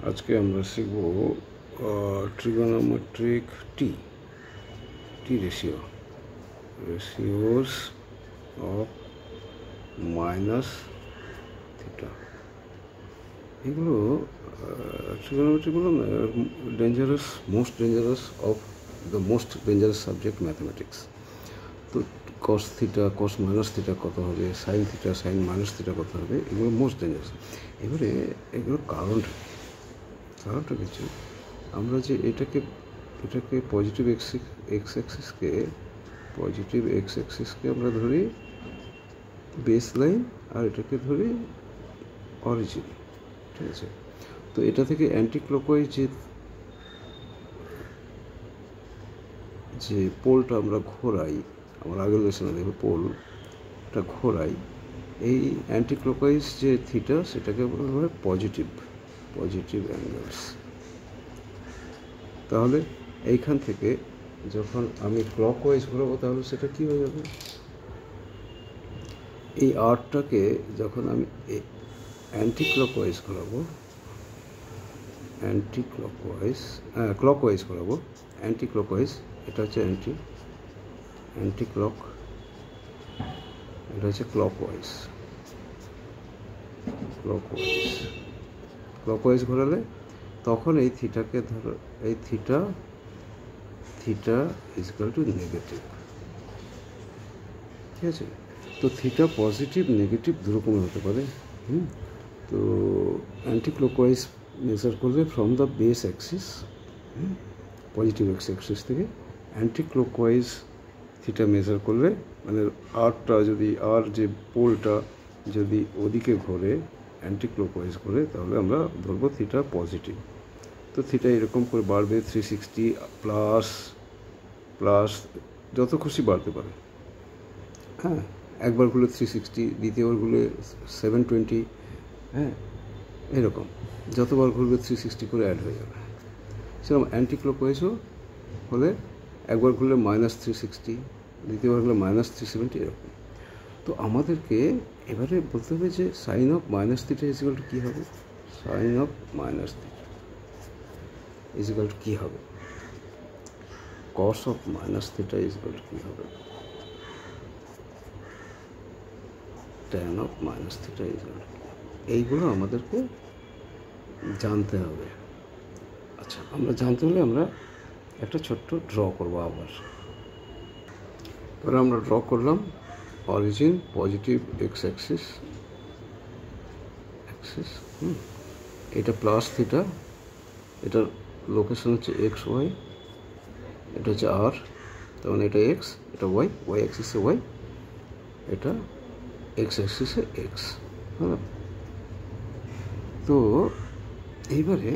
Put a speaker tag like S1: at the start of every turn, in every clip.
S1: আজকে আমরা শিখব ট্রিগোনোমেট্রিক টি রেশিওস অফ মাইনাস থিটা। এগুলো ট্রিগোনোমেট্রিগুলো dangerous, most dangerous of the most dangerous subject mathematics. তো cos theta, cos minus theta কত হবে, sine theta, sine minus theta কত হবে, এগুলো মোস্ট ডেঞ্জারাস। এবারে এগুলো কারণটা কিছু, আমরা যে এটাকে পজিটিভ এক্স অ্যাক্সিসকে আমরা ধরি বেস লাইন, আর এটাকে ধরি অরিজিন, ঠিক আছে? তো এটা থেকে অ্যান্টি ক্লকওয়াইজ যে পোলটা আমরা ঘোরাই, আমার আগের লেসনে দেখবে পোলটা ঘোরাই, এই অ্যান্টি ক্লকওয়াইজ যে থিটা সেটাকে বলা হয় পজিটিভ অ্যাঙ্গেলস। তাহলে এইখান থেকে যখন আমি ক্লকওয়াইজ ঘোরাবো তাহলে সেটা কী হয়ে যাবে, এই আর্টটাকে যখন আমি অ্যান্টি ক্লকওয়াইজ ঘোরাবো, ক্লকওয়াইজ ঘোরাবো, অ্যান্টি ক্লকওয়াইজ, এটা হচ্ছে অ্যান্টি ক্লক, এটা হচ্ছে ক্লকওয়াইজ ঘোরালে তখন এই থিটাকে ধরো, এই theta is equal two negative, ঠিক আছে? তো থিটা পজিটিভ নেগেটিভ দুরকমের হতে পারে। তো অ্যান্টি ক্লকওয়াইজ মেজার করলে from the base Axis, positive Axis থেকে অ্যান্টি ক্লকওয়াইজ থিটা মেজার করলে, মানে আরটা যদি, আর যে পোলটা যদি ওদিকে ঘোরে, অ্যান্টি ক্লকওয়াইজ ঘোরে, তাহলে আমরা ধরবো থিটা পজিটিভ। তো থিটা এরকম করে বাড়বে 360 প্লাস যত খুশি বাড়তে পারে। হ্যাঁ, একবার ঘুরলে 360, দ্বিতীয়বার ঘুরলে 720, হ্যাঁ, এরকম যতবার ঘুরবে 360 করে অ্যাড হয়ে যাবে। সেরকম অ্যান্টি ক্লকওয়াইজও হলে একবার ঘুরলে -360, দ্বিতীয়বার ঘুরলে -370, এরকম। তো আমাদেরকে এবারে বলতে হবে যে sine of minus theta is equal to কী হবে, sine of minus theta is equal to কী হবে, cos of minus theta is equal to কী হবে, tan of minus theta is equal to, এইগুলো আমাদেরকে জানতে হবে। আচ্ছা, আমরা জানতে হলে আমরা একটা ছোট্ট ড্র করবো আবার। এবার আমরা ড্র করলাম অরিজিন পজিটিভ এক্স অ্যাক্সিস, এটা প্লাস থিটা, এটার লোকেশন হচ্ছে এক্স ওয়াই, এটা হচ্ছে আর, তার মানে এটা এক্স, এটা ওয়াই অ্যাক্সিসে ওয়াই, এটা এক্স অ্যাক্সিসে এক্স। হ্যাঁ, তো এইবারে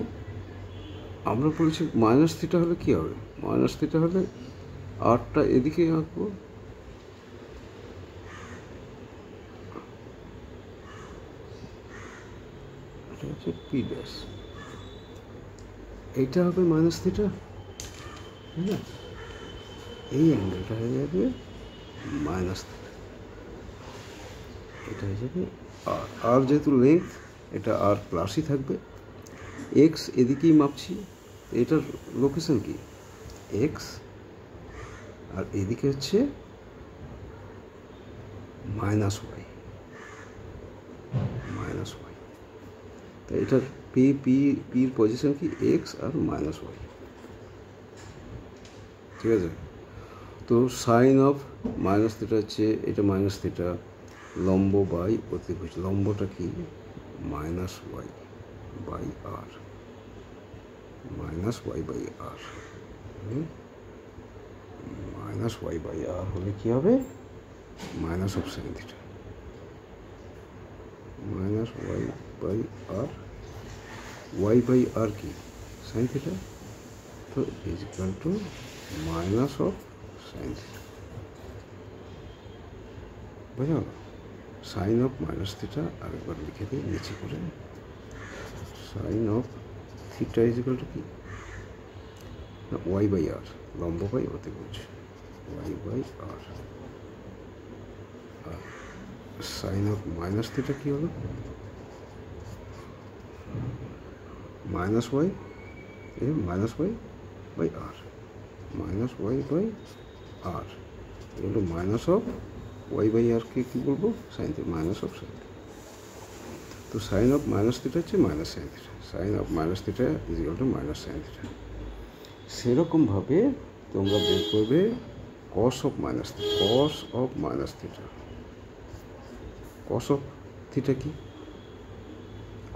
S1: আমরা বলেছি মাইনাস থিটা হলে কী হবে, মাইনাস থিটা হলে আরটা এদিকে আঁকবো, এটা হচ্ছে পি ড্যাশ, এইটা হবে মাইনাস থিটা, হ্যাঁ, এই অ্যাঙ্গেলটা হয়ে যাবে মাইনাস থিটা, এটা হয়ে যাবে আর। আর যেহেতু লেন্থ, এটা আর প্লাসই থাকবে, এক্স এদিকেই মাপছি, এটার লোকেশন কি এক্স, আর এদিকে হচ্ছে মাইনাস ওয়াই, তো এটার পির পজিশন কি এক্স আর মাইনাস ওয়াই, ঠিক আছে? তো সাইন অফ মাইনাস থিটা হচ্ছে, এটা মাইনাস থিটা, লম্ব বাই অতিভুজ, লম্বটা কি minus Y by R, minus Y by R হলে কী হবে, minus of sine theta, minus Y by R কি সাইন থিটা, তো is equal to minus of sine theta, বুঝা গেল? সাইন অফ মাইনাস থিটা আরেকবার লিখে দিই নিচে করে, sine of theta is equal to কি, ওয়াই বাই আর, লম্ব বাই অতিভুজ, Y by R, sine of minus theta কী হলো, minus Y minus Y by R, minus Y by R এগুলো মাইনাস অফ ওয়াই বাই আরকে কী বলবো, sine theta, minus of sine theta. তো sine of minus theta হচ্ছে minus sine theta, sine of minus theta is equal to minus sine theta. সেরকমভাবে তোমরা বের করবে cos of minus theta, cos of minus theta. Cos of theta কি,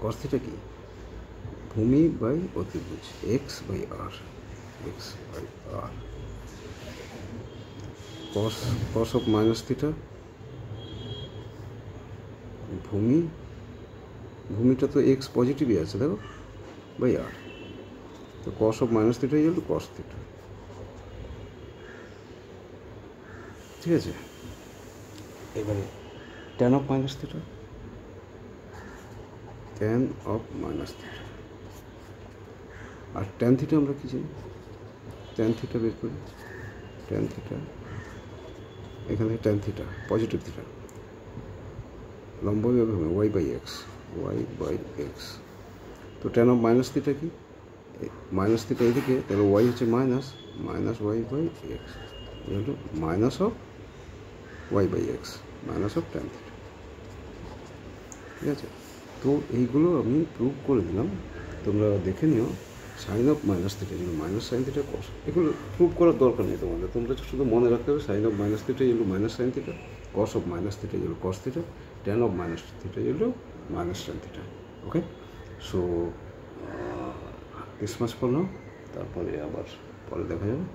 S1: cos theta কি, ভূমি by অতিভুজ, X by R, X by R. Cos cos of minus theta, ভূমিটা তো এক্স পজিটিভই আছে দেখো, বাই আর। তো cos of minus theta equal to cos theta, ঠিক আছে। এবারে tan of minus theta, tan of minus theta. আর ট্যান থিটা আমরা কী জানি, ট্যান থিটা বের করি, ট্যান থিটা এখান থেকে ট্যান থিটা পজিটিভ থিটা, লম্ব হবে y by x, y by x. তো ট্যান অফ মাইনাস থিটা কি, মাইনাস থিটা এদিকে, তাহলে ওয়াই হচ্ছে minus, minus Y by x equal to minus of Y by x, minus of tan theta, ঠিক আছে। তো এইগুলো আমি প্রুভ করে দিলাম, তোমরা দেখে নিও। সাইন অফ মাইনাস থিটা যেগুলো মাইনাস সাইন থিটা কস, এগুলো প্রুভ করার দরকার নেই তোমাদের, তোমরা শুধু মনে রাখতে হবে সাইন অফ মাইনাস থিটা যেগুলো minus sine theta, cos of minus theta যেগুলো cos theta, tan of minus theta যেগুলো minus tan theta. Okay, so this much for now, তারপরে আবার পরে দেখা যাবে।